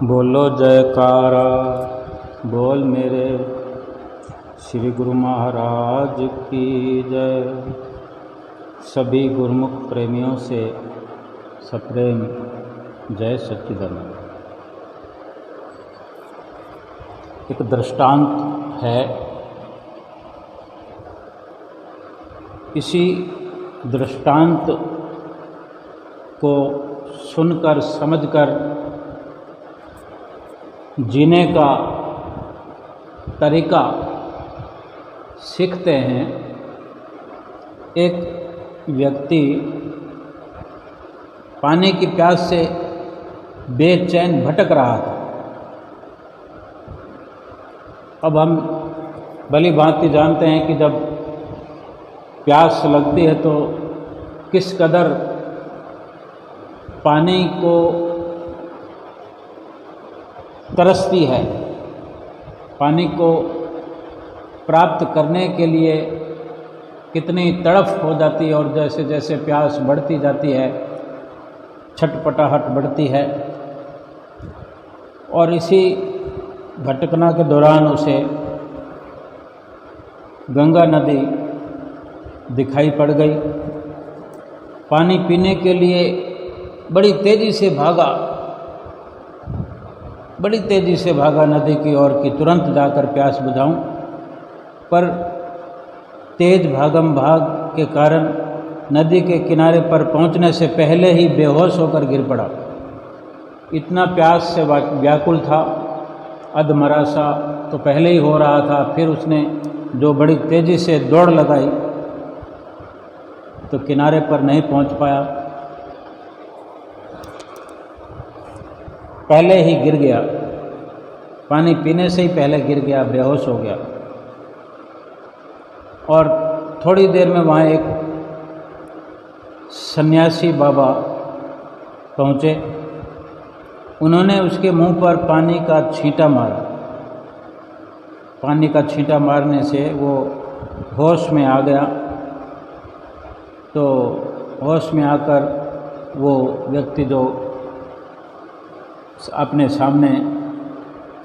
बोलो जयकारा बोल मेरे श्री गुरु महाराज की जय। सभी गुरुमुख प्रेमियों से सप्रेम जय सच्चिदानंद। एक दृष्टांत है, इसी दृष्टांत को सुनकर समझकर जीने का तरीका सीखते हैं। एक व्यक्ति पानी की प्यास से बेचैन भटक रहा था। अब हम भली भांति जानते हैं कि जब प्यास लगती है तो किस कदर पानी को तरसती है, पानी को प्राप्त करने के लिए कितनी तड़फ हो जाती है, और जैसे जैसे प्यास बढ़ती जाती है छटपटाहट बढ़ती है। और इसी भटकना के दौरान उसे गंगा नदी दिखाई पड़ गई। पानी पीने के लिए बड़ी तेज़ी से भागा नदी की ओर कि तुरंत जाकर प्यास बुझाऊं, पर तेज भागम भाग के कारण नदी के किनारे पर पहुंचने से पहले ही बेहोश होकर गिर पड़ा। इतना प्यास से व्याकुल था, अधमरा सा तो पहले ही हो रहा था, फिर उसने जो बड़ी तेज़ी से दौड़ लगाई तो किनारे पर नहीं पहुंच पाया, पहले ही गिर गया। पानी पीने से ही पहले गिर गया, बेहोश हो गया। और थोड़ी देर में वहाँ एक सन्यासी बाबा पहुँचे। उन्होंने उसके मुंह पर पानी का छींटा मारा। पानी का छींटा मारने से वो होश में आ गया। तो होश में आकर वो व्यक्ति जो अपने सामने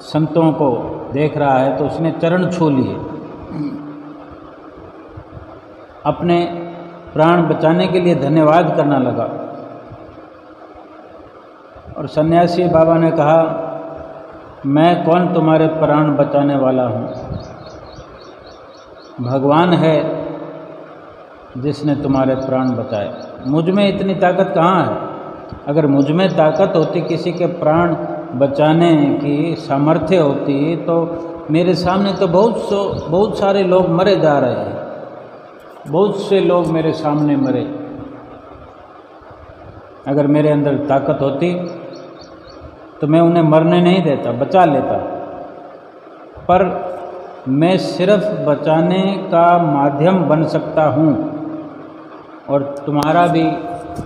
संतों को देख रहा है तो उसने चरण छू लिए। अपने प्राण बचाने के लिए धन्यवाद करना लगा। और सन्यासी बाबा ने कहा, मैं कौन तुम्हारे प्राण बचाने वाला हूँ? भगवान है जिसने तुम्हारे प्राण बचाए। मुझ में इतनी ताकत कहाँ है? अगर मुझ में ताकत होती, किसी के प्राण बचाने की सामर्थ्य होती, तो मेरे सामने तो बहुत सारे लोग मरे जा रहे हैं। बहुत से लोग मेरे सामने मरे। अगर मेरे अंदर ताकत होती तो मैं उन्हें मरने नहीं देता, बचा लेता। पर मैं सिर्फ बचाने का माध्यम बन सकता हूँ, और तुम्हारा भी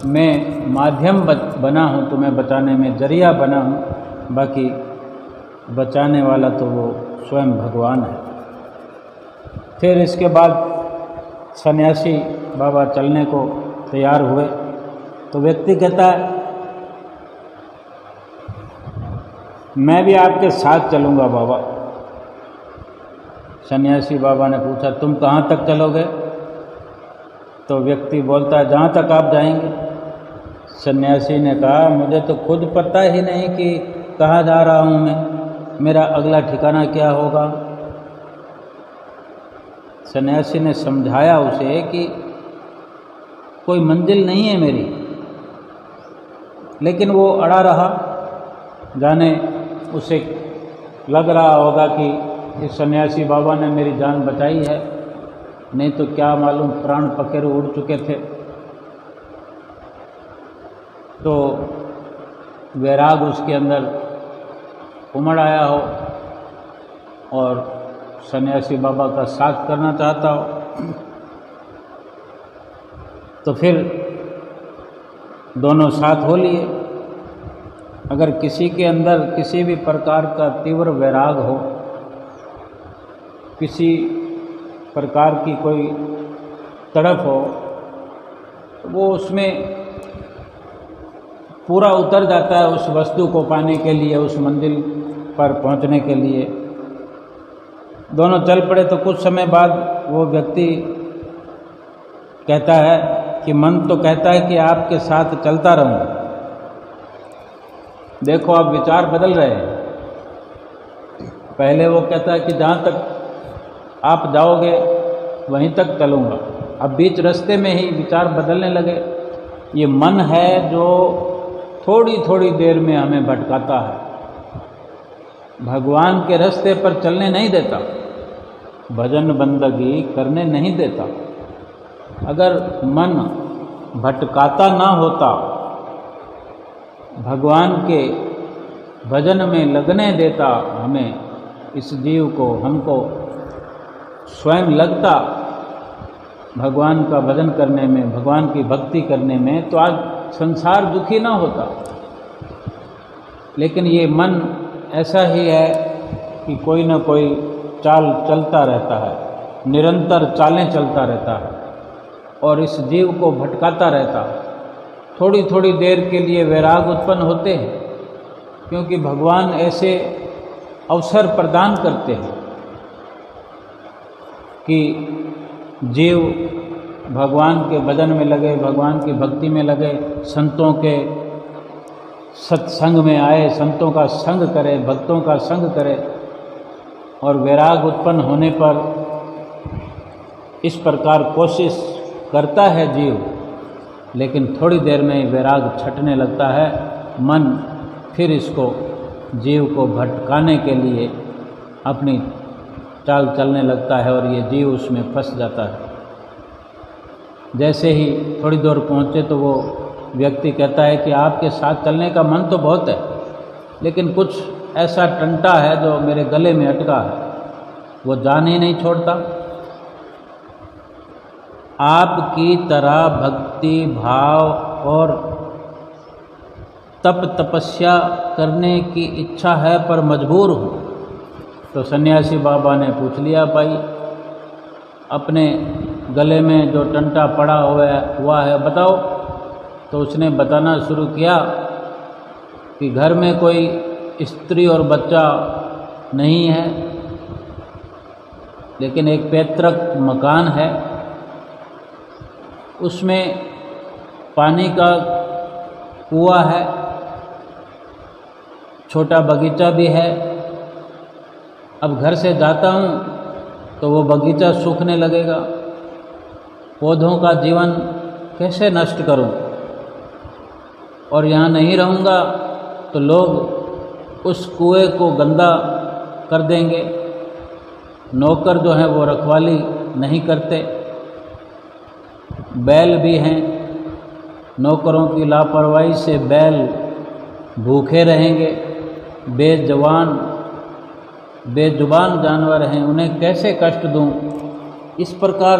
मैं माध्यम बना हूँ, तुम्हें बचाने में जरिया बना हूँ। बाकी बचाने वाला तो वो स्वयं भगवान है। फिर इसके बाद सन्यासी बाबा चलने को तैयार हुए तो व्यक्ति कहता है, मैं भी आपके साथ चलूँगा बाबा। सन्यासी बाबा ने पूछा, तुम कहाँ तक चलोगे? तो व्यक्ति बोलता है, जहाँ तक आप जाएंगे। सन्यासी ने कहा, मुझे तो खुद पता ही नहीं कि कहाँ जा रहा हूँ मैं, मेरा अगला ठिकाना क्या होगा। सन्यासी ने समझाया उसे कि कोई मंजिल नहीं है मेरी, लेकिन वो अड़ा रहा। जाने उसे लग रहा होगा कि इस सन्यासी बाबा ने मेरी जान बचाई है, नहीं तो क्या मालूम प्राण पखेरु उड़ चुके थे। तो वैराग उसके अंदर उमड़ आया हो और सन्यासी बाबा का साथ करना चाहता हो। तो फिर दोनों साथ हो लिए। अगर किसी के अंदर किसी भी प्रकार का तीव्र वैराग हो, किसी प्रकार की कोई तड़प हो, तो वो उसमें पूरा उतर जाता है उस वस्तु को पाने के लिए, उस मंजिल पर पहुंचने के लिए। दोनों चल पड़े तो कुछ समय बाद वो व्यक्ति कहता है कि मन तो कहता है कि आपके साथ चलता रहूं, देखो अब विचार बदल रहे हैं। पहले वो कहता है कि जहाँ तक आप जाओगे वहीं तक चलूँगा, अब बीच रास्ते में ही विचार बदलने लगे। ये मन है जो थोड़ी थोड़ी देर में हमें भटकाता है, भगवान के रास्ते पर चलने नहीं देता, भजन बंदगी करने नहीं देता। अगर मन भटकाता ना होता, भगवान के भजन में लगने देता हमें, इस जीव को, हमको स्वयं लगता भगवान का भजन करने में, भगवान की भक्ति करने में, तो आज संसार दुखी ना होता। लेकिन ये मन ऐसा ही है कि कोई ना कोई चाल चलता रहता है, निरंतर चालें चलता रहता है और इस जीव को भटकाता रहता है। थोड़ी थोड़ी देर के लिए वैराग उत्पन्न होते हैं, क्योंकि भगवान ऐसे अवसर प्रदान करते हैं कि जीव भगवान के भजन में लगे, भगवान की भक्ति में लगे, संतों के सत्संग में आए, संतों का संग करे, भक्तों का संग करे। और वैराग उत्पन्न होने पर इस प्रकार कोशिश करता है जीव, लेकिन थोड़ी देर में ही वैराग छटने लगता है। मन फिर इसको, जीव को भटकाने के लिए अपनी चाल चलने लगता है और ये जीव उसमें फंस जाता है। जैसे ही थोड़ी दूर पहुँचे तो वो व्यक्ति कहता है कि आपके साथ चलने का मन तो बहुत है, लेकिन कुछ ऐसा टंटा है जो मेरे गले में अटका है, वो जान ही नहीं छोड़ता। आपकी तरह भक्ति भाव और तप तपस्या करने की इच्छा है पर मजबूर हूँ। तो सन्यासी बाबा ने पूछ लिया, भाई अपने गले में जो टंटा पड़ा हुआ है बताओ। तो उसने बताना शुरू किया कि घर में कोई स्त्री और बच्चा नहीं है, लेकिन एक पैतृक मकान है, उसमें पानी का कुआं है, छोटा बगीचा भी है। अब घर से जाता हूँ तो वो बगीचा सूखने लगेगा, पौधों का जीवन कैसे नष्ट करूँ, और यहाँ नहीं रहूँगा तो लोग उस कुएं को गंदा कर देंगे। नौकर जो हैं वो रखवाली नहीं करते, बैल भी हैं, नौकरों की लापरवाही से बैल भूखे रहेंगे, बेजुबान जानवर हैं, उन्हें कैसे कष्ट दूं। इस प्रकार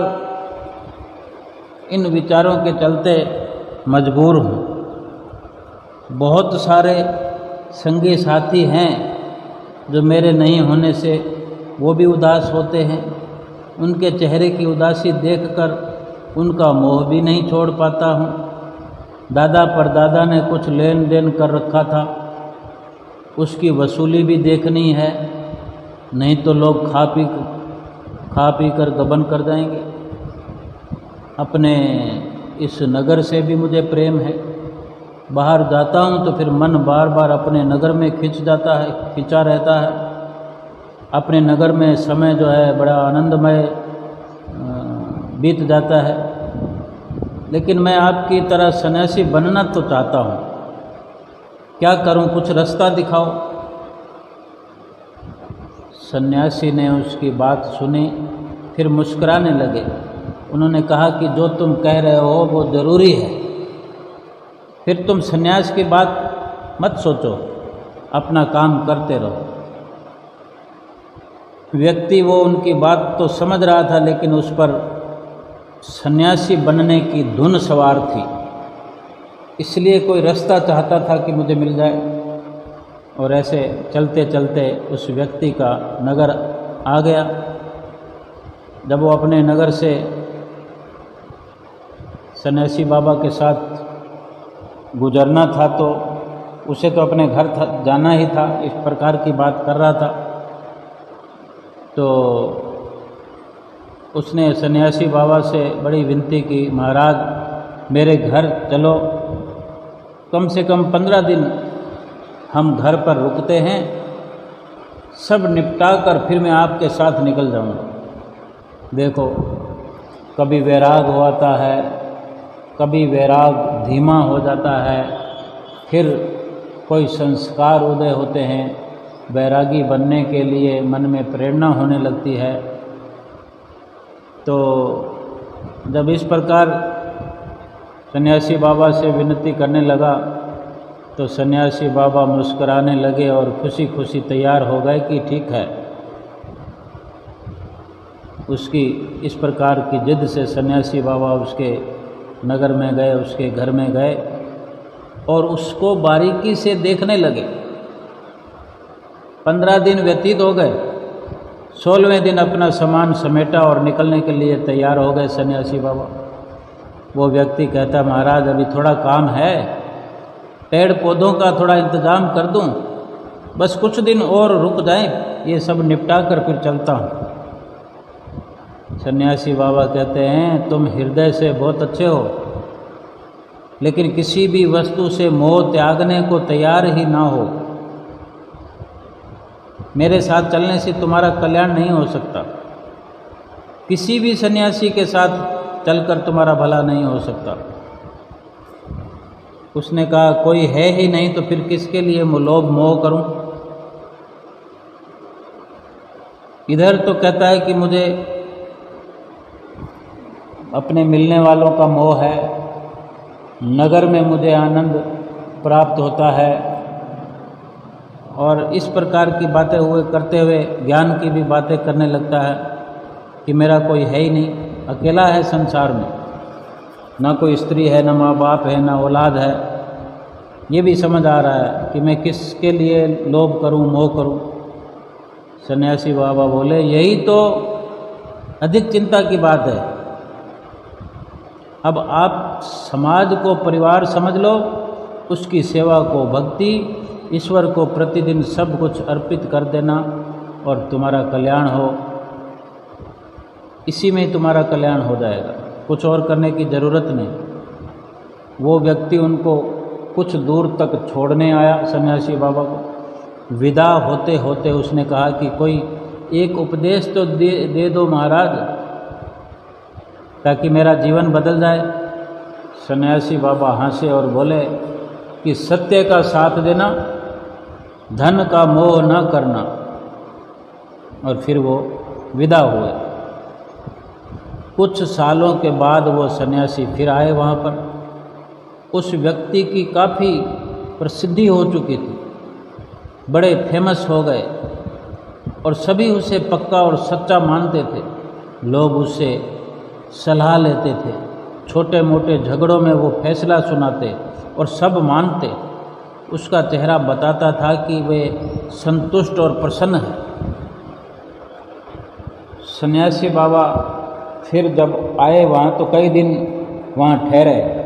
इन विचारों के चलते मजबूर हूँ। बहुत सारे संगी साथी हैं जो मेरे नहीं होने से वो भी उदास होते हैं, उनके चेहरे की उदासी देखकर उनका मोह भी नहीं छोड़ पाता हूँ। दादा परदादा ने कुछ लेन देन कर रखा था, उसकी वसूली भी देखनी है, नहीं तो लोग खा पी कर गबन कर जाएंगे। अपने इस नगर से भी मुझे प्रेम है, बाहर जाता हूँ तो फिर मन बार बार अपने नगर में खिंचा रहता है। अपने नगर में समय जो है बड़ा आनंदमय बीत जाता है। लेकिन मैं आपकी तरह सन्यासी बनना तो चाहता हूँ, क्या करूँ, कुछ रास्ता दिखाओ। सन्यासी ने उसकी बात सुनी, फिर मुस्कुराने लगे। उन्होंने कहा कि जो तुम कह रहे हो वो ज़रूरी है, फिर तुम सन्यास की बात मत सोचो, अपना काम करते रहो। व्यक्ति वो उनकी बात तो समझ रहा था, लेकिन उस पर सन्यासी बनने की धुन सवार थी, इसलिए कोई रास्ता चाहता था कि मुझे मिल जाए। और ऐसे चलते चलते उस व्यक्ति का नगर आ गया। जब वो अपने नगर से सन्यासी बाबा के साथ गुजरना था तो उसे तो अपने घर जाना ही था, इस प्रकार की बात कर रहा था। तो उसने सन्यासी बाबा से बड़ी विनती की, महाराज मेरे घर चलो, कम से कम 15 दिन हम घर पर रुकते हैं, सब निपटा कर फिर मैं आपके साथ निकल जाऊंगा। देखो, कभी वैराग होता है, कभी वैराग धीमा हो जाता है, फिर कोई संस्कार उदय होते हैं, वैरागी बनने के लिए मन में प्रेरणा होने लगती है। तो जब इस प्रकार सन्यासी बाबा से विनती करने लगा तो सन्यासी बाबा मुस्कुराने लगे और खुशी खुशी तैयार हो गए कि ठीक है। उसकी इस प्रकार की जिद से सन्यासी बाबा उसके नगर में गए, उसके घर में गए और उसको बारीकी से देखने लगे। 15 दिन व्यतीत हो गए, 16वें दिन अपना सामान समेटा और निकलने के लिए तैयार हो गए सन्यासी बाबा। वो व्यक्ति कहता, महाराज अभी थोड़ा काम है, पेड़ पौधों का थोड़ा इंतज़ाम कर दूं, बस कुछ दिन और रुक जाएं, ये सब निपटा कर फिर चलता हूँ। सन्यासी बाबा कहते हैं, तुम हृदय से बहुत अच्छे हो, लेकिन किसी भी वस्तु से मोह त्यागने को तैयार ही ना हो। मेरे साथ चलने से तुम्हारा कल्याण नहीं हो सकता, किसी भी सन्यासी के साथ चलकर तुम्हारा भला नहीं हो सकता। उसने कहा, कोई है ही नहीं तो फिर किसके लिए लोभ मोह करूं। इधर तो कहता है कि मुझे अपने मिलने वालों का मोह है, नगर में मुझे आनंद प्राप्त होता है, और इस प्रकार की बातें करते हुए ज्ञान की भी बातें करने लगता है कि मेरा कोई है ही नहीं, अकेला है संसार में, ना कोई स्त्री है, ना माँ बाप है, ना औलाद है। ये भी समझ आ रहा है कि मैं किसके लिए लोभ करूं, मोह करूं। सन्यासी बाबा बोले, यही तो अधिक चिंता की बात है। अब आप समाज को परिवार समझ लो, उसकी सेवा को भक्ति, ईश्वर को प्रतिदिन सब कुछ अर्पित कर देना और तुम्हारा कल्याण हो, इसी में ही तुम्हारा कल्याण हो जाएगा, कुछ और करने की ज़रूरत नहीं। वो व्यक्ति उनको कुछ दूर तक छोड़ने आया सन्यासी बाबा को। विदा होते होते उसने कहा कि कोई एक उपदेश तो दे दो महाराज, ताकि मेरा जीवन बदल जाए। सन्यासी बाबा हंसे और बोले कि सत्य का साथ देना, धन का मोह न करना। और फिर वो विदा हुए। कुछ सालों के बाद वो सन्यासी फिर आए वहाँ पर। उस व्यक्ति की काफ़ी प्रसिद्धि हो चुकी थी, बड़े फेमस हो गए और सभी उसे पक्का और सच्चा मानते थे। लोग उससे सलाह लेते थे, छोटे मोटे झगड़ों में वो फैसला सुनाते और सब मानते। उसका चेहरा बताता था कि वे संतुष्ट और प्रसन्न हैं। सन्यासी बाबा फिर जब आए वहाँ तो कई दिन वहाँ ठहरे।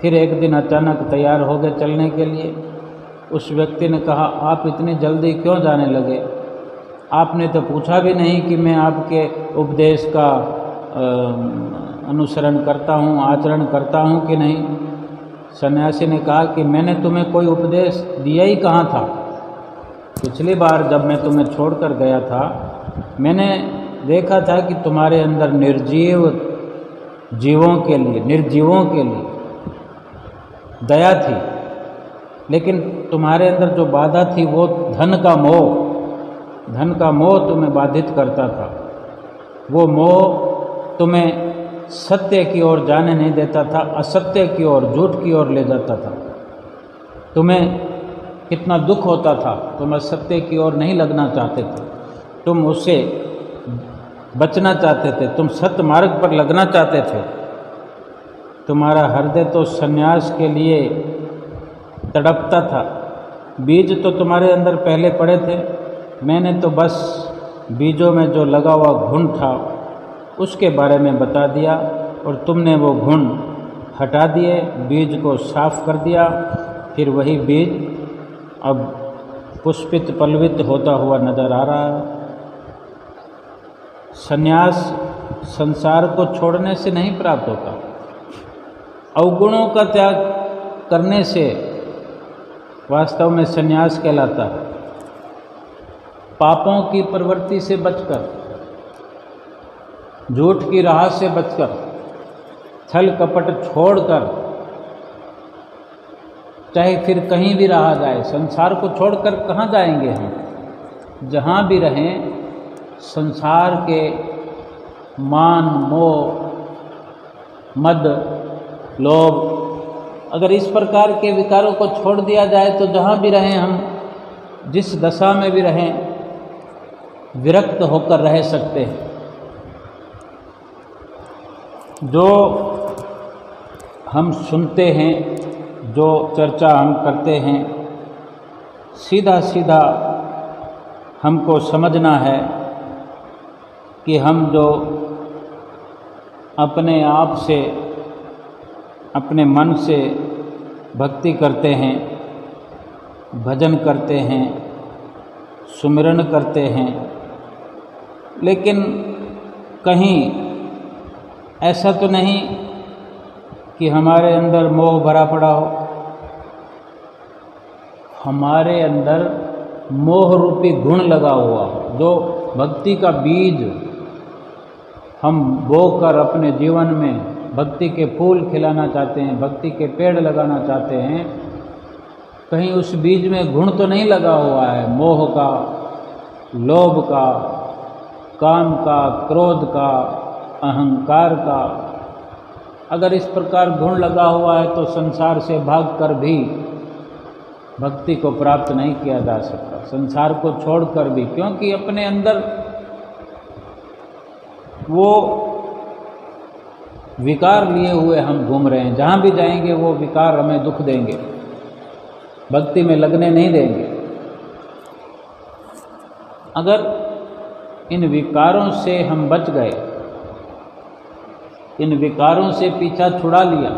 फिर एक दिन अचानक तैयार हो गए चलने के लिए। उस व्यक्ति ने कहा, आप इतनी जल्दी क्यों जाने लगे? आपने तो पूछा भी नहीं कि मैं आपके उपदेश का अनुसरण करता हूँ, आचरण करता हूँ कि नहीं। सन्यासी ने कहा कि मैंने तुम्हें कोई उपदेश दिया ही कहाँ था। पिछली बार जब मैं तुम्हें छोड़कर गया था, मैंने देखा था कि तुम्हारे अंदर निर्जीवों के लिए दया थी, लेकिन तुम्हारे अंदर जो बाधा थी वो धन का मोह तुम्हें बाधित करता था। वो मोह तुम्हें सत्य की ओर जाने नहीं देता था, असत्य की ओर, झूठ की ओर ले जाता था। तुम्हें कितना दुख होता था, तुम असत्य की ओर नहीं लगना चाहते थे, तुम उससे बचना चाहते थे, तुम सत्य मार्ग पर लगना चाहते थे। तुम्हारा हृदय तो सन्यास के लिए तड़पता था। बीज तो तुम्हारे अंदर पहले पड़े थे, मैंने तो बस बीजों में जो लगा हुआ घुन था उसके बारे में बता दिया और तुमने वो घुन हटा दिए, बीज को साफ कर दिया, फिर वही बीज अब पुष्पित पल्लवित होता हुआ नजर आ रहा है। संन्यास संसार को छोड़ने से नहीं प्राप्त होता, अवगुणों का त्याग करने से वास्तव में संन्यास कहलाता है। पापों की प्रवृत्ति से बचकर, झूठ की राह से बचकर, छल कपट छोड़कर, चाहे फिर कहीं भी रहा जाए, संसार को छोड़कर कहाँ जाएंगे हम? जहाँ भी रहें संसार के मान, मोह, मद, लोभ, अगर इस प्रकार के विकारों को छोड़ दिया जाए तो जहाँ भी रहें हम, जिस दशा में भी रहें, विरक्त होकर रह सकते हैं। जो हम सुनते हैं, जो चर्चा हम करते हैं, सीधा सीधा हमको समझना है कि हम जो अपने आप से, अपने मन से भक्ति करते हैं, भजन करते हैं, सुमिरन करते हैं, लेकिन कहीं ऐसा तो नहीं कि हमारे अंदर मोह भरा पड़ा हो। हमारे अंदर मोह रूपी गुण लगा हुआ हो, जो भक्ति का बीज हम बोकर अपने जीवन में भक्ति के फूल खिलाना चाहते हैं, भक्ति के पेड़ लगाना चाहते हैं, कहीं उस बीज में गुण तो नहीं लगा हुआ है मोह का, लोभ का, काम का, क्रोध का, अहंकार का। अगर इस प्रकार गुण लगा हुआ है तो संसार से भागकर भी भक्ति को प्राप्त नहीं किया जा सकता, संसार को छोड़कर भी, क्योंकि अपने अंदर वो विकार लिए हुए हम घूम रहे हैं। जहाँ भी जाएंगे वो विकार हमें दुख देंगे, भक्ति में लगने नहीं देंगे। अगर इन विकारों से हम बच गए, इन विकारों से पीछा छुड़ा लिया,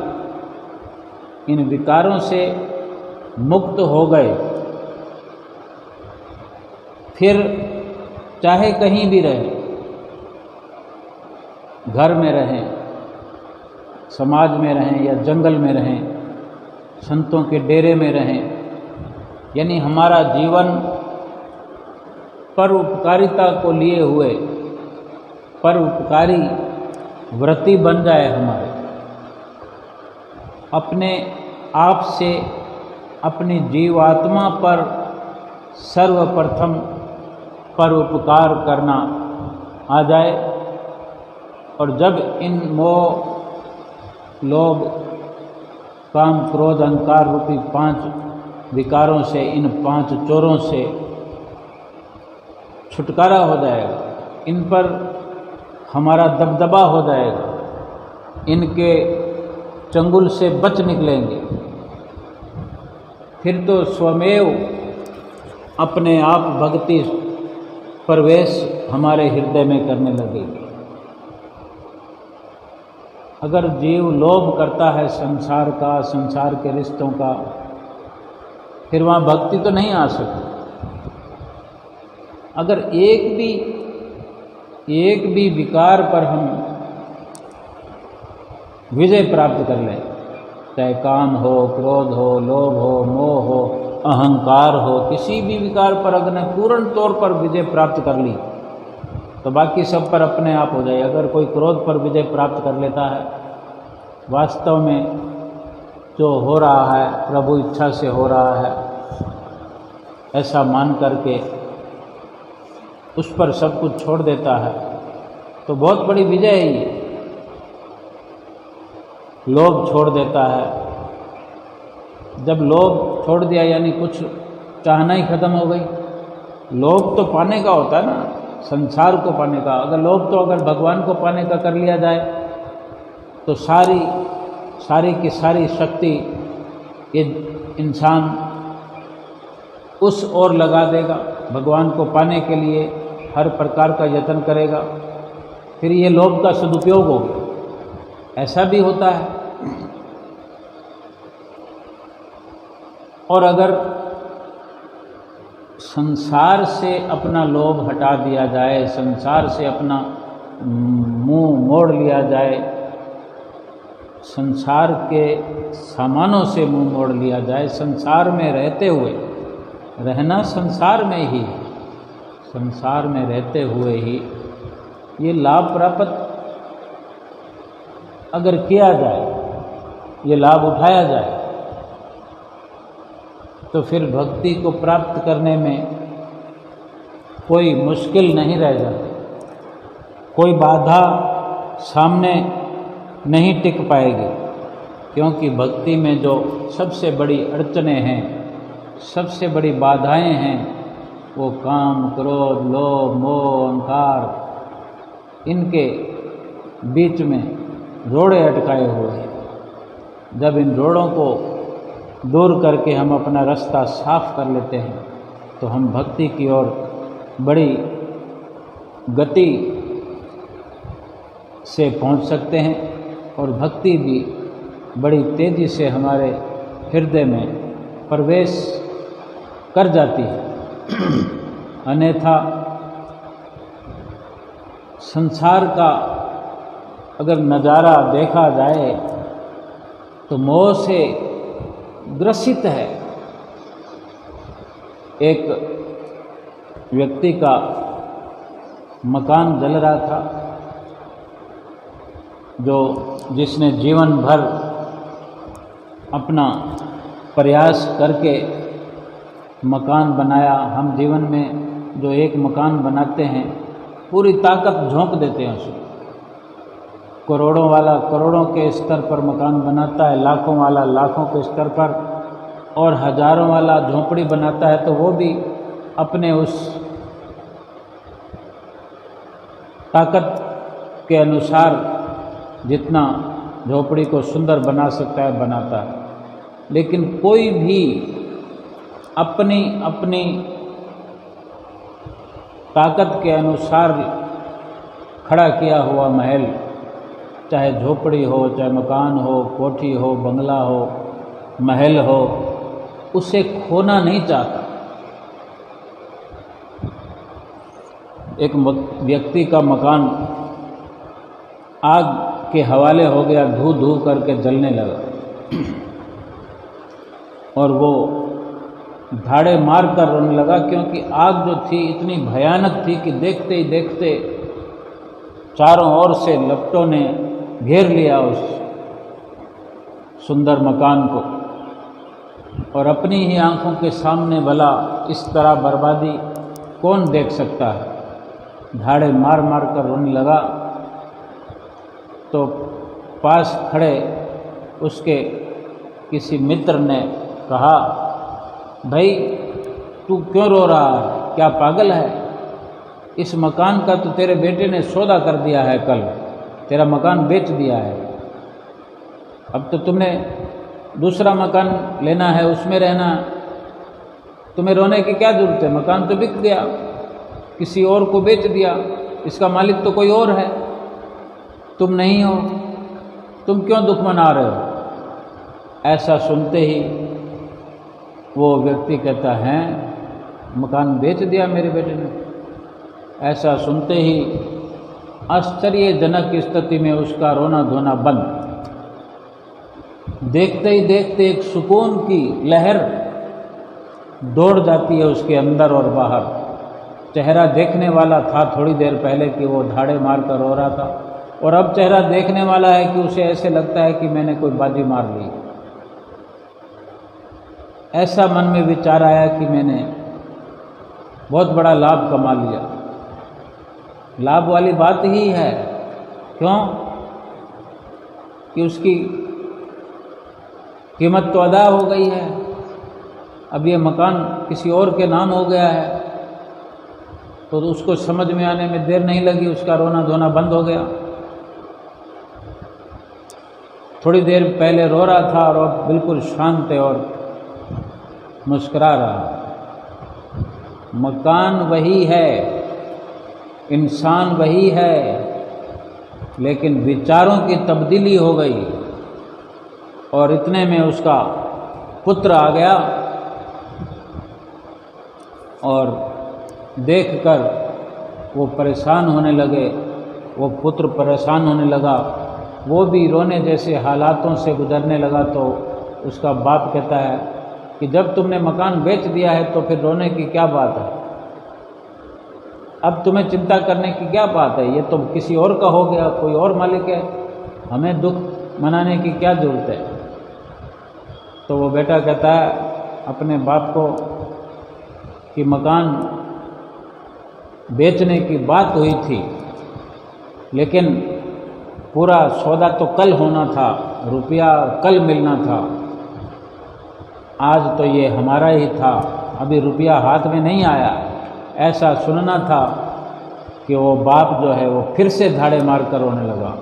इन विकारों से मुक्त हो गए, फिर चाहे कहीं भी रहें, घर में रहें, समाज में रहें या जंगल में रहें, संतों के डेरे में रहें, यानी हमारा जीवन परोपकारिता को लिए हुए परोपकारी व्रती बन जाए हमारे। अपने आप से अपनी जीवात्मा पर सर्वप्रथम परोपकार करना आ जाए, और जब इन मोह, लोभ, काम, क्रोध, अहंकार रूपी 5 विकारों से, इन 5 चोरों से छुटकारा हो जाएगा, इन पर हमारा दबदबा हो जाएगा, इनके चंगुल से बच निकलेंगे, फिर तो स्वमेव अपने आप भक्ति प्रवेश हमारे हृदय में करने लगेगी। अगर जीव लोभ करता है संसार का, संसार के रिश्तों का, फिर वहाँ भक्ति तो नहीं आ सकती। अगर एक भी विकार पर हम विजय प्राप्त कर लें, चाहे काम हो, क्रोध हो, लोभ हो, मोह हो, अहंकार हो, किसी भी विकार पर अगर ने पूर्ण तौर पर विजय प्राप्त कर ली तो बाकी सब पर अपने आप हो जाए। अगर कोई क्रोध पर विजय प्राप्त कर लेता है, वास्तव में जो हो रहा है प्रभु इच्छा से हो रहा है ऐसा मान करके उस पर सब कुछ छोड़ देता है, तो बहुत बड़ी विजय है ये। लोभ छोड़ देता है, जब लोभ छोड़ दिया यानी कुछ चाहना ही खत्म हो गई। लोभ तो पाने का होता है ना, संसार को पाने का। अगर लोभ तो अगर भगवान को पाने का कर लिया जाए तो सारी की सारी शक्ति ये इंसान उस ओर लगा देगा, भगवान को पाने के लिए हर प्रकार का यत्न करेगा, फिर ये लोभ का सदुपयोग होगा। ऐसा भी होता है और अगर संसार से अपना लोभ हटा दिया जाए, संसार से अपना मुंह मोड़ लिया जाए, संसार के सामानों से मुंह मोड़ लिया जाए, संसार में रहते हुए, रहना संसार में ही, संसार में रहते हुए ही ये लाभ प्राप्त अगर किया जाए, ये लाभ उठाया जाए, तो फिर भक्ति को प्राप्त करने में कोई मुश्किल नहीं रह जाती, कोई बाधा सामने नहीं टिक पाएगी। क्योंकि भक्ति में जो सबसे बड़ी अड़चनें हैं, सबसे बड़ी बाधाएं हैं, वो काम, क्रोध, लोभ, मोह, अहंकार, इनके बीच में रोड़े अटकाए हुए हैं। जब इन रोड़ों को दूर करके हम अपना रास्ता साफ कर लेते हैं तो हम भक्ति की ओर बड़ी गति से पहुंच सकते हैं और भक्ति भी बड़ी तेज़ी से हमारे हृदय में प्रवेश कर जाती है। अन्यथा संसार का अगर नज़ारा देखा जाए तो मोह से ग्रसित है। एक व्यक्ति का मकान जल रहा था, जिसने जीवन भर अपना प्रयास करके मकान बनाया। हम जीवन में जो एक मकान बनाते हैं पूरी ताकत झोंक देते हैं उसमें। करोड़ों वाला करोड़ों के स्तर पर मकान बनाता है, लाखों वाला लाखों के स्तर पर, और हजारों वाला झोंपड़ी बनाता है तो वो भी अपने उस ताकत के अनुसार जितना झोपड़ी को सुंदर बना सकता है बनाता है। लेकिन कोई भी अपनी अपनी ताकत के अनुसार खड़ा किया हुआ महल, चाहे झोपड़ी हो, चाहे मकान हो, कोठी हो, बंगला हो, महल हो, उसे खोना नहीं चाहता। एक व्यक्ति का मकान आग के हवाले हो गया, धू धू करके जलने लगा और वो धाड़े मार कर रोने लगा, क्योंकि आग जो थी इतनी भयानक थी कि देखते ही देखते चारों ओर से लपटों ने घेर लिया उस सुंदर मकान को। और अपनी ही आंखों के सामने भला इस तरह बर्बादी कौन देख सकता है। धाड़े मार मार कर रोने लगा तो पास खड़े उसके किसी मित्र ने कहा, भाई तू क्यों रो रहा है, क्या पागल है? इस मकान का तो तेरे बेटे ने सौदा कर दिया है, कल तेरा मकान बेच दिया है, अब तो तुमने दूसरा मकान लेना है, उसमें रहना, तुम्हें रोने की क्या जरूरत है? मकान तो बिक गया, किसी और को बेच दिया, इसका मालिक तो कोई और है, तुम नहीं हो, तुम क्यों दुख मना रहे हो? ऐसा सुनते ही वो व्यक्ति कहता है, मकान बेच दिया मेरे बेटे ने। ऐसा सुनते ही आश्चर्यजनक स्थिति में उसका रोना धोना बंद। देखते ही देखते एक सुकून की लहर दौड़ जाती है उसके अंदर और बाहर। चेहरा देखने वाला था थोड़ी देर पहले कि वो धाड़े मार कर रो रहा था, और अब चेहरा देखने वाला है कि उसे ऐसे लगता है कि मैंने कोई बाजी मार ली। ऐसा मन में विचार आया कि मैंने बहुत बड़ा लाभ कमा लिया। लाभ वाली बात ही है, क्यों कि उसकी कीमत तो अदा हो गई है, अब ये मकान किसी और के नाम हो गया है। तो उसको समझ में आने में देर नहीं लगी, उसका रोना धोना बंद हो गया। थोड़ी देर पहले रो रहा था और अब बिल्कुल शांत है और मुस्कुरा रहा। मकान वही है, इंसान वही है, लेकिन विचारों की तब्दीली हो गई और इतने में उसका पुत्र आ गया और देखकर वो परेशान होने लगे, वो पुत्र परेशान होने लगा, वो भी रोने जैसे हालातों से गुजरने लगा। तो उसका बाप कहता है कि जब तुमने मकान बेच दिया है तो फिर रोने की क्या बात है, अब तुम्हें चिंता करने की क्या बात है, ये तो किसी और का हो गया, कोई और मालिक है, हमें दुख मनाने की क्या ज़रूरत है। तो वो बेटा कहता है अपने बाप को कि मकान बेचने की बात हुई थी, लेकिन पूरा सौदा तो कल होना था, रुपया कल मिलना था, आज तो ये हमारा ही था, अभी रुपया हाथ में नहीं आया। ऐसा सुनना था कि वो बाप जो है वो फिर से धाड़े मार कर रोने लगा।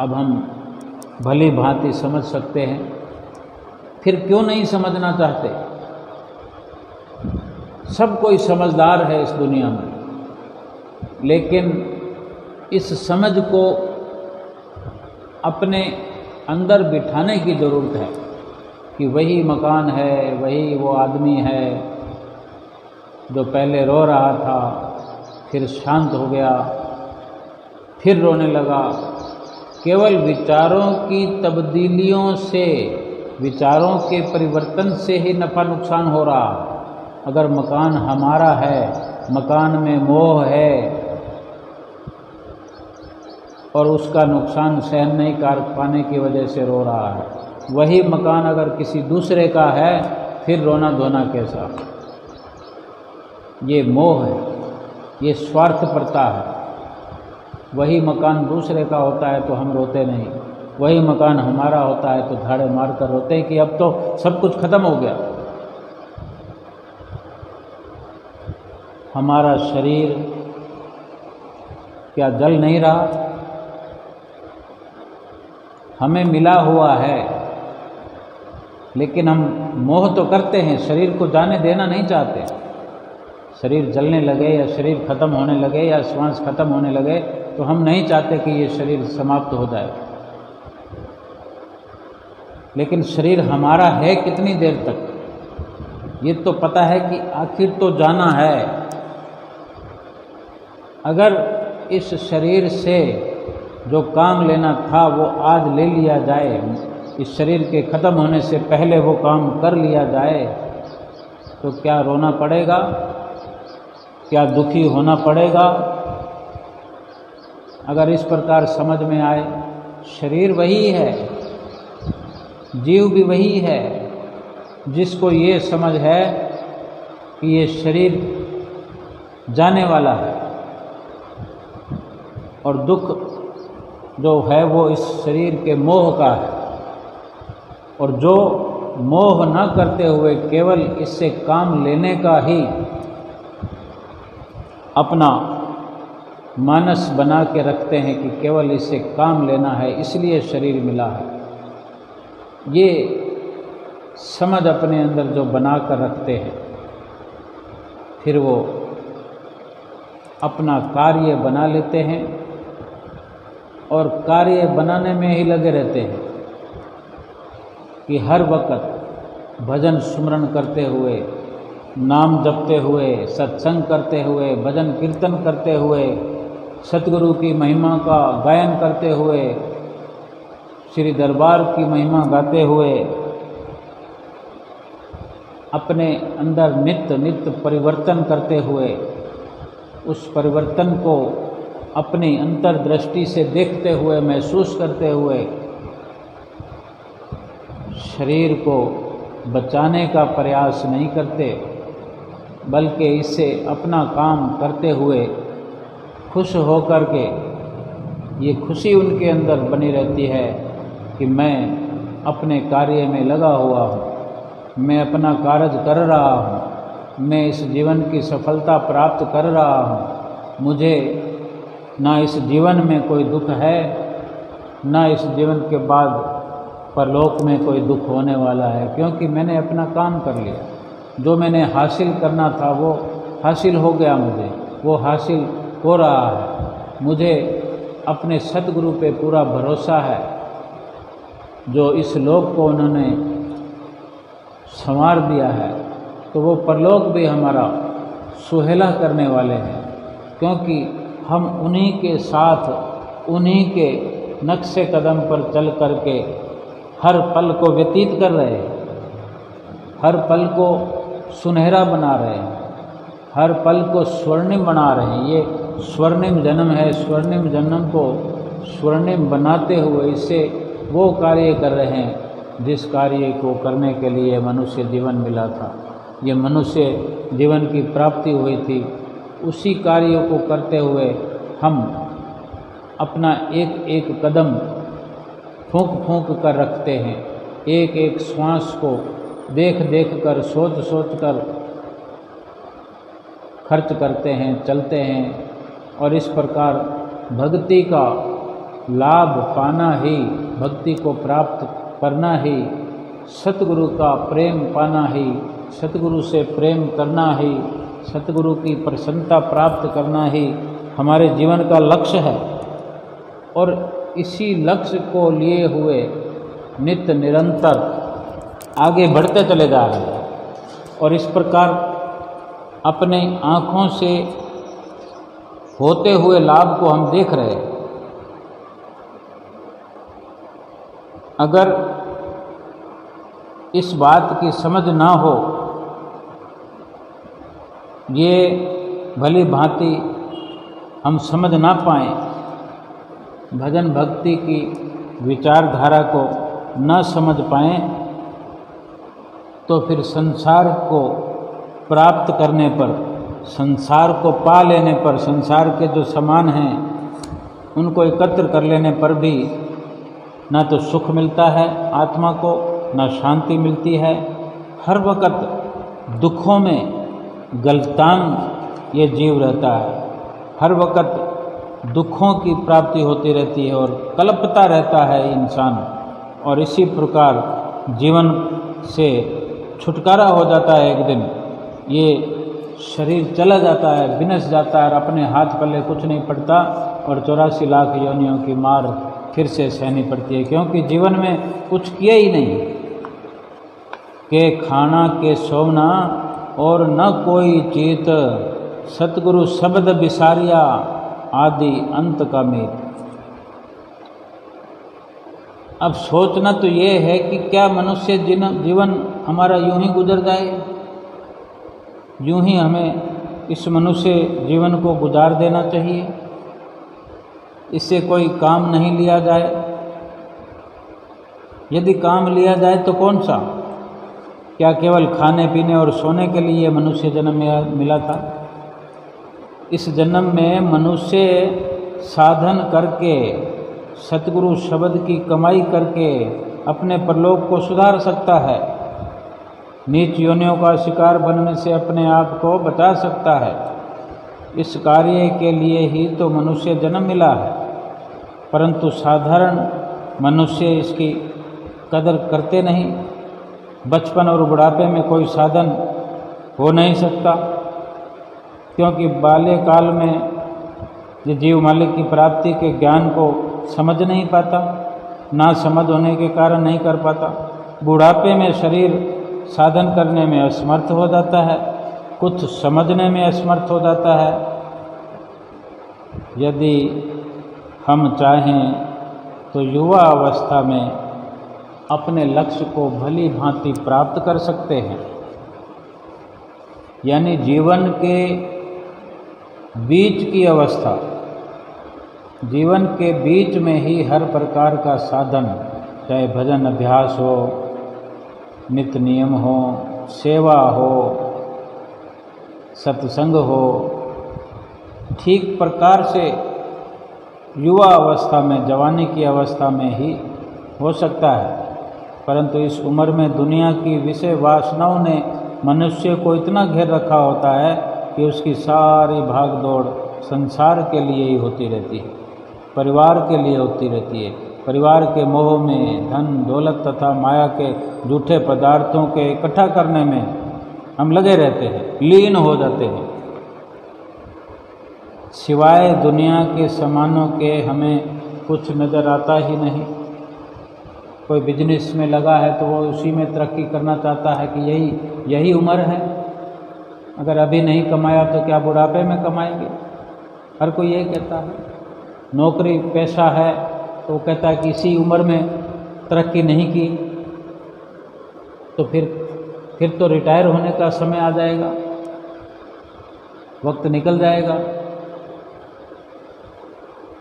अब हम भली भांति समझ सकते हैं, फिर क्यों नहीं समझना चाहते। सब कोई समझदार है इस दुनिया में, लेकिन इस समझ को अपने अंदर बिठाने की ज़रूरत है कि वही मकान है, वही वो आदमी है जो पहले रो रहा था, फिर शांत हो गया, फिर रोने लगा। केवल विचारों की तब्दीलियों से, विचारों के परिवर्तन से ही नफ़ा नुकसान हो रहा। अगर मकान हमारा है, मकान में मोह है और उसका नुकसान सहन नहीं कर पाने की वजह से रो रहा है, वही मकान अगर किसी दूसरे का है फिर रोना धोना कैसा। ये मोह है, ये स्वार्थपरता है। वही मकान दूसरे का होता है तो हम रोते नहीं, वही मकान हमारा होता है तो धाड़े मार कर रोते हैं कि अब तो सब कुछ खत्म हो गया। हमारा शरीर क्या जल नहीं रहा? हमें मिला हुआ है, लेकिन हम मोह तो करते हैं, शरीर को जाने देना नहीं चाहते। शरीर जलने लगे या शरीर खत्म होने लगे या श्वास खत्म होने लगे तो हम नहीं चाहते कि ये शरीर समाप्त हो जाए। लेकिन शरीर हमारा है कितनी देर तक, ये तो पता है कि आखिर तो जाना है। अगर इस शरीर से जो काम लेना था वो आज ले लिया जाए, इस शरीर के ख़त्म होने से पहले वो काम कर लिया जाए, तो क्या रोना पड़ेगा? क्या दुखी होना पड़ेगा? अगर इस प्रकार समझ में आए, शरीर वही है, जीव भी वही है। जिसको ये समझ है कि ये शरीर जाने वाला है और दुख जो है वो इस शरीर के मोह का है, और जो मोह न करते हुए केवल इससे काम लेने का ही अपना मानस बना के रखते हैं कि केवल इससे काम लेना है, इसलिए शरीर मिला है, ये समझ अपने अंदर जो बना कर रखते हैं, फिर वो अपना कार्य बना लेते हैं और कार्य बनाने में ही लगे रहते हैं कि हर वक्त भजन सुमरन करते हुए, नाम जपते हुए, सत्संग करते हुए, भजन कीर्तन करते हुए, सतगुरु की महिमा का गायन करते हुए, श्री दरबार की महिमा गाते हुए अपने अंदर नित्य नित्य परिवर्तन करते हुए, उस परिवर्तन को अपनी अंतर्दृष्टि से देखते हुए, महसूस करते हुए शरीर को बचाने का प्रयास नहीं करते, बल्कि इससे अपना काम करते हुए खुश होकर के, ये खुशी उनके अंदर बनी रहती है कि मैं अपने कार्य में लगा हुआ हूँ, मैं अपना कार्य कर रहा हूँ, मैं इस जीवन की सफलता प्राप्त कर रहा हूँ, मुझे ना इस जीवन में कोई दुख है, ना इस जीवन के बाद परलोक में कोई दुख होने वाला है, क्योंकि मैंने अपना काम कर लिया। जो मैंने हासिल करना था वो हासिल हो गया, मुझे वो हासिल हो रहा है। मुझे अपने सतगुरु पे पूरा भरोसा है, जो इस लोक को उन्होंने संवार दिया है, तो वो परलोक भी हमारा सुहेला करने वाले हैं, क्योंकि हम उन्हीं के साथ, उन्हीं के नक्शे कदम पर चल करके हर पल को व्यतीत कर रहे हैं, हर पल को सुनहरा बना रहे हैं, हर पल को स्वर्णिम बना रहे हैं। ये स्वर्णिम जन्म है, स्वर्णिम जन्म को स्वर्णिम बनाते हुए इससे वो कार्य कर रहे हैं जिस कार्य को करने के लिए मनुष्य जीवन मिला था, ये मनुष्य जीवन की प्राप्ति हुई थी। उसी कार्य को करते हुए हम अपना एक एक कदम फूंक फूंक कर रखते हैं, एक एक श्वास को देख देख कर, सोच सोच कर खर्च करते हैं, चलते हैं। और इस प्रकार भक्ति का लाभ पाना ही, भक्ति को प्राप्त करना ही, सतगुरु का प्रेम पाना ही, सतगुरु से प्रेम करना ही, सतगुरु की प्रसन्नता प्राप्त करना ही हमारे जीवन का लक्ष्य है। और इसी लक्ष्य को लिए हुए नित्य निरंतर आगे बढ़ते चले जा रहे हैं। और इस प्रकार अपने आँखों से होते हुए लाभ को हम देख रहे हैं। अगर इस बात की समझ ना हो, ये भली भांति हम समझ ना पाएं, भजन भक्ति की विचारधारा को न समझ पाएं, तो फिर संसार को प्राप्त करने पर, संसार को पा लेने पर, संसार के जो सामान हैं उनको एकत्र कर लेने पर भी ना तो सुख मिलता है आत्मा को, ना शांति मिलती है। हर वक्त दुखों में गलतान ये जीव रहता है, हर वक्त दुखों की प्राप्ति होती रहती है और कल्पता रहता है इंसान। और इसी प्रकार जीवन से छुटकारा हो जाता है। एक दिन ये शरीर चला जाता है, विनश जाता है और अपने हाथ पल्ले कुछ नहीं पड़ता और 84 लाख योनियों की मार फिर से सहनी पड़ती है, क्योंकि जीवन में कुछ किया ही नहीं के खाना के सोना और न कोई चीत, सतगुरु शब्द बिसारिया आदि अंत का मीत। अब सोचना तो ये है कि क्या मनुष्य जीवन हमारा यूं ही गुजर जाए, यूं ही हमें इस मनुष्य जीवन को गुजार देना चाहिए, इससे कोई काम नहीं लिया जाए। यदि काम लिया जाए तो कौन सा? क्या केवल खाने पीने और सोने के लिए मनुष्य जन्म मिला था? इस जन्म में मनुष्य साधन करके, सतगुरु शब्द की कमाई करके अपने परलोक को सुधार सकता है, नीच योनियों का शिकार बनने से अपने आप को बचा सकता है। इस कार्य के लिए ही तो मनुष्य जन्म मिला है, परंतु साधारण मनुष्य इसकी कदर करते नहीं। बचपन और बुढ़ापे में कोई साधन हो नहीं सकता, क्योंकि बाल्यकाल में ये जीव मालिक की प्राप्ति के ज्ञान को समझ नहीं पाता, ना समझ होने के कारण नहीं कर पाता। बुढ़ापे में शरीर साधन करने में असमर्थ हो जाता है, कुछ समझने में असमर्थ हो जाता है। यदि हम चाहें तो युवा अवस्था में अपने लक्ष्य को भली भांति प्राप्त कर सकते हैं, यानी जीवन के बीच की अवस्था, जीवन के बीच में ही हर प्रकार का साधन, चाहे भजन अभ्यास हो, नित्य नियम हो, सेवा हो, सत्संग हो, ठीक प्रकार से युवा अवस्था में, जवानी की अवस्था में ही हो सकता है। परंतु इस उम्र में दुनिया की विषय वासनाओं ने मनुष्य को इतना घेर रखा होता है कि उसकी सारी भाग दौड़ संसार के लिए ही होती रहती है, परिवार के लिए होती रहती है। परिवार के मोह में, धन दौलत तथा माया के झूठे पदार्थों के इकट्ठा करने में हम लगे रहते हैं, लीन हो जाते हैं। सिवाय दुनिया के सामानों के हमें कुछ नज़र आता ही नहीं। कोई बिजनेस में लगा है तो वो उसी में तरक्की करना चाहता है कि यही उम्र है, अगर अभी नहीं कमाया तो क्या बुढ़ापे में कमाएंगे? हर कोई ये कहता है। नौकरी पेशा है तो वो कहता है कि इसी उम्र में तरक्की नहीं की तो फिर तो रिटायर होने का समय आ जाएगा, वक्त निकल जाएगा।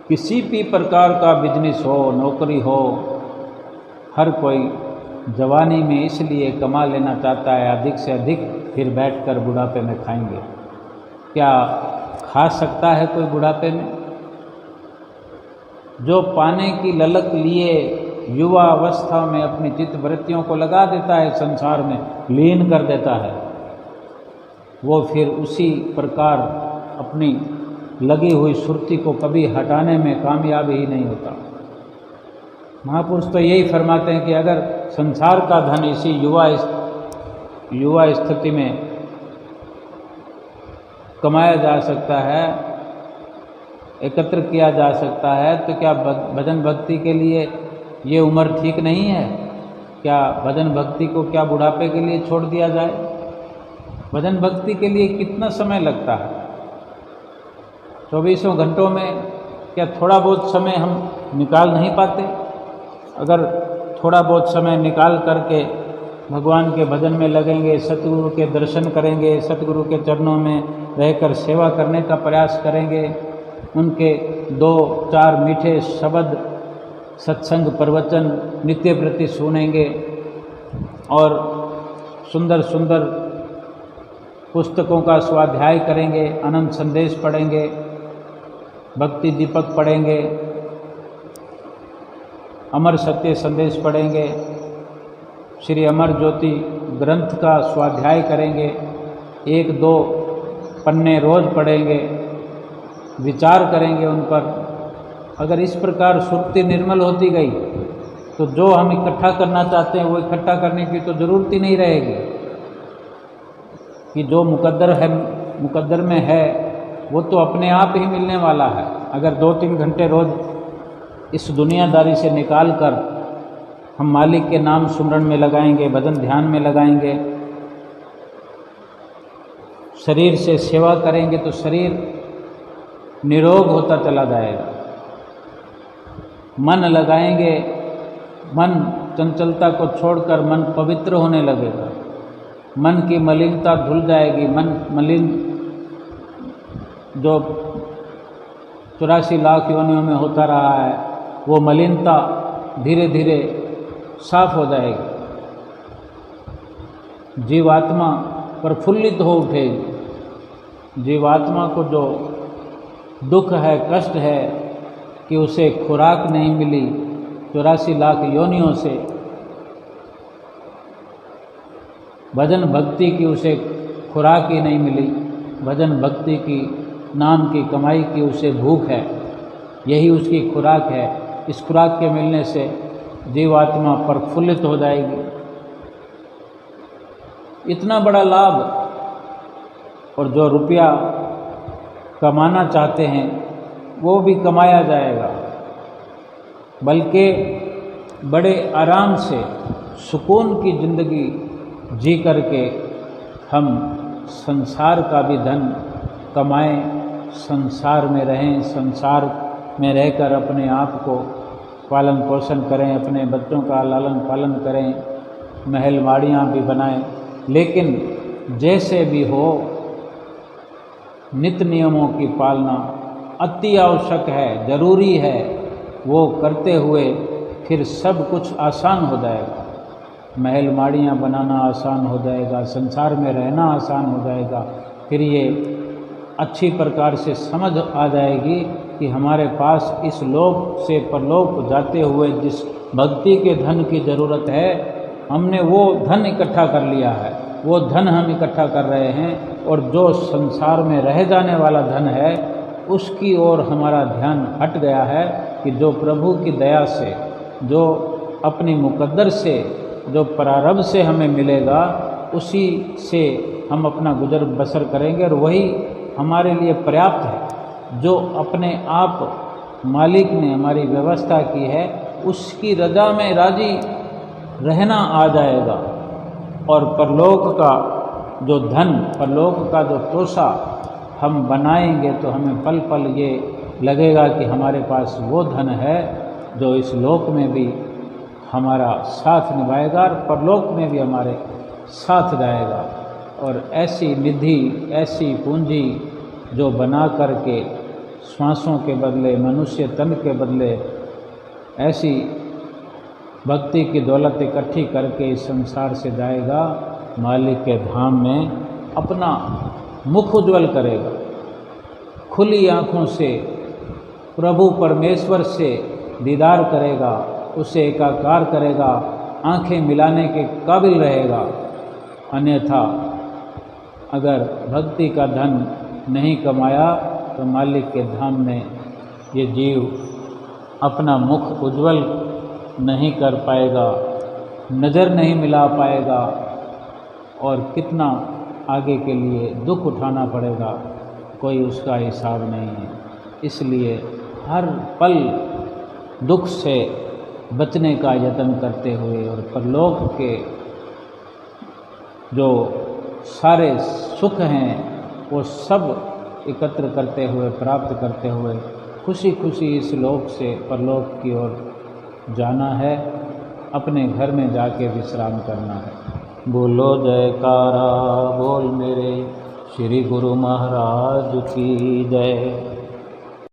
किसी भी प्रकार का बिजनेस हो, नौकरी हो, हर कोई जवानी में इसलिए कमा लेना चाहता है अधिक से अधिक, फिर बैठकर बुढ़ापे में खाएंगे। क्या खा सकता है कोई बुढ़ापे में? जो पाने की ललक लिए युवा अवस्था में अपनी चित्त वृत्तियों को लगा देता है, संसार में लीन कर देता है, वो फिर उसी प्रकार अपनी लगी हुई सुरती को कभी हटाने में कामयाब ही नहीं होता। महापुरुष तो यही फरमाते हैं कि अगर संसार का धन इसी युवा स्थिति में कमाया जा सकता है, एकत्र किया जा सकता है, तो क्या भजन भक्ति के लिए ये उम्र ठीक नहीं है? क्या भजन भक्ति को क्या बुढ़ापे के लिए छोड़ दिया जाए? भजन भक्ति के लिए कितना समय लगता है? 24 घंटों में क्या थोड़ा बहुत समय हम निकाल नहीं पाते? अगर थोड़ा बहुत समय निकाल करके भगवान के भजन में लगेंगे, सतगुरु के दर्शन करेंगे, सतगुरु के चरणों में रहकर सेवा करने का प्रयास करेंगे, उनके 2-4 मीठे शब्द सत्संग प्रवचन नित्य प्रति सुनेंगे और सुंदर सुंदर पुस्तकों का स्वाध्याय करेंगे, अनंत संदेश पढ़ेंगे, भक्ति दीपक पढ़ेंगे, अमर सत्य संदेश पढ़ेंगे, श्री अमर ज्योति ग्रंथ का स्वाध्याय करेंगे, 1-2 पन्ने रोज पढ़ेंगे, विचार करेंगे उन पर। अगर इस प्रकार सुरती निर्मल होती गई तो जो हम इकट्ठा करना चाहते हैं वो इकट्ठा करने की तो ज़रूरत ही नहीं रहेगी, कि जो मुकद्दर में है वो तो अपने आप ही मिलने वाला है। अगर 2-3 घंटे रोज इस दुनियादारी से निकाल कर हम मालिक के नाम सुमरन में लगाएंगे, भजन ध्यान में लगाएंगे, शरीर से सेवा करेंगे तो शरीर निरोग होता चला जाएगा। मन लगाएंगे, मन चंचलता को छोड़कर मन पवित्र होने लगेगा, मन की मलिनता धुल जाएगी। मन मलिन जो 84 लाख योनियों में होता रहा है वो मलिनता धीरे धीरे साफ हो जाएगी, जीवात्मा प्रफुल्लित हो उठेगी। जीवात्मा को जो दुख है, कष्ट है कि उसे खुराक नहीं मिली 84 लाख योनियों से, भजन भक्ति की उसे खुराक ही नहीं मिली, भजन भक्ति की नाम की कमाई की उसे भूख है, यही उसकी खुराक है। इस खुराक के मिलने से जीवात्मा प्रफुल्लित हो जाएगी। इतना बड़ा लाभ, और जो रुपया कमाना चाहते हैं वो भी कमाया जाएगा, बल्कि बड़े आराम से सुकून की ज़िंदगी जी करके हम संसार का भी धन कमाएं, संसार में रहें, संसार में रहकर अपने आप को पालन पोषण करें, अपने बच्चों का लालन पालन करें, महल माड़ियाँ भी बनाएं। लेकिन जैसे भी हो नित्य नियमों की पालना अति आवश्यक है, जरूरी है। वो करते हुए फिर सब कुछ आसान हो जाएगा, महल माड़ियाँ बनाना आसान हो जाएगा, संसार में रहना आसान हो जाएगा। फिर ये अच्छी प्रकार से समझ आ जाएगी कि हमारे पास इस लोक से परलोक जाते हुए जिस भक्ति के धन की ज़रूरत है, हमने वो धन इकट्ठा कर लिया है, वो धन हम इकट्ठा कर रहे हैं। और जो संसार में रह जाने वाला धन है उसकी ओर हमारा ध्यान हट गया है कि जो प्रभु की दया से, जो अपनी मुकद्दर से, जो प्रारब्ध से हमें मिलेगा, उसी से हम अपना गुजर बसर करेंगे और वही हमारे लिए पर्याप्त है। जो अपने आप मालिक ने हमारी व्यवस्था की है उसकी रजा में राजी रहना आ जाएगा और परलोक का जो धन परलोक का जो तोसा हम बनाएंगे तो हमें पल पल ये लगेगा कि हमारे पास वो धन है जो इस लोक में भी हमारा साथ निभाएगा और परलोक में भी हमारे साथ जाएगा। और ऐसी निधि, ऐसी पूंजी जो बना करके श्वासों के बदले, मनुष्य तन के बदले ऐसी भक्ति की दौलत इकट्ठी करके इस संसार से जाएगा, मालिक के धाम में अपना मुख उज्ज्वल करेगा, खुली आँखों से प्रभु परमेश्वर से दीदार करेगा, उसे एकाकार करेगा, आंखें मिलाने के काबिल रहेगा। अन्यथा अगर भक्ति का धन नहीं कमाया तो मालिक के धाम में ये जीव अपना मुख उज्ज्वल नहीं कर पाएगा, नज़र नहीं मिला पाएगा और कितना आगे के लिए दुख उठाना पड़ेगा, कोई उसका हिसाब नहीं है। इसलिए हर पल दुख से बचने का यत्न करते हुए और परलोक के जो सारे सुख हैं वो सब एकत्र करते हुए, प्राप्त करते हुए खुशी खुशी इस लोक से परलोक की ओर जाना है, अपने घर में जाके विश्राम करना है। बोलो जयकारा बोल मेरे श्री गुरु महाराज की जय।